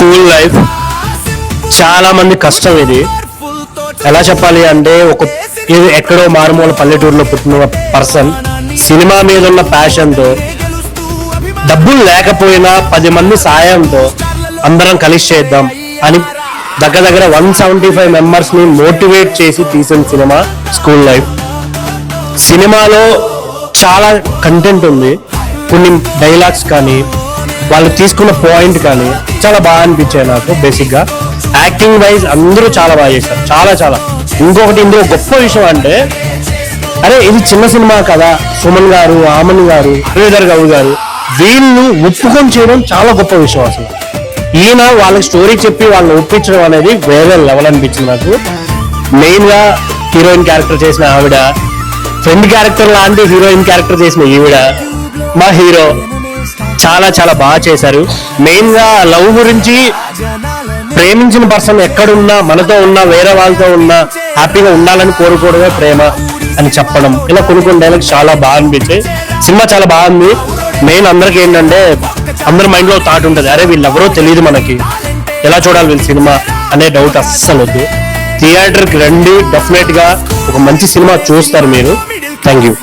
School life చాలా మంది కష్టం. ఇది ఎలా చెప్పాలి అంటే ఇది ఎక్కడో మారుమూల పల్లెటూరులో పుట్టిన పర్సన్ సినిమా మీద ఉన్న ప్యాషన్తో డబ్బులు లేకపోయినా 10 మంది సాయంతో అందరం కలిసి చేద్దాం అని దగ్గర 175 మెంబర్స్ ని మోటివేట్ చేసి తీసిన సినిమా స్కూల్ లైఫ్. సినిమాలో చాలా కంటెంట్ ఉంది, కొన్ని డైలాగ్స్ కానీ వాళ్ళు తీసుకున్న పాయింట్ కానీ చాలా బాగా అనిపించాయి నాకు. బేసిక్గా యాక్టింగ్ వైజ్ అందరూ చాలా బాగా చేశారు, చాలా. ఇంకొకటి ఇందులో గొప్ప విషయం అంటే, అరే ఇది చిన్న సినిమా కదా, సుమన్ గారు, ఆమన్ గారు, శ్రీధర్ గౌడ్ గారు వీళ్ళు ఒప్పుకొని చేయడం చాలా గొప్ప విషయం. అసలు ఈయన వాళ్ళకి స్టోరీ చెప్పి వాళ్ళని ఒప్పించడం అనేది వేరే లెవెల్ అనిపించింది నాకు. మెయిన్ గా హీరోయిన్ క్యారెక్టర్ చేసిన ఆవిడ, ఫ్రెండ్ క్యారెక్టర్ లాంటి హీరోయిన్ క్యారెక్టర్ చేసిన ఈవిడ, మా హీరో చాలా బాగా చేశారు. మెయిన్ గా లవ్ గురించి, ప్రేమించిన పర్సన్ ఎక్కడున్నా, మనతో ఉన్నా, వేరే వాళ్ళతో ఉన్నా హ్యాపీగా ఉండాలని కోరుకోవడమే ప్రేమ అని చెప్పడం, ఇలా కొన్ని డైలాగ్స్ చాలా బాగా అనిపించాయి. సినిమా చాలా బాగుంది. మెయిన్ అందరికి ఏంటంటే, అందరి మైండ్ లో థాట్ ఉంటుంది, అరే వీళ్ళెవరో తెలియదు మనకి, ఎలా చూడాలి వీళ్ళ సినిమా అనే డౌట్ అస్సలు వద్దు. థియేటర్కి రండి, డెఫినెట్ గా ఒక మంచి సినిమా చూస్తారు మీరు. Thank you.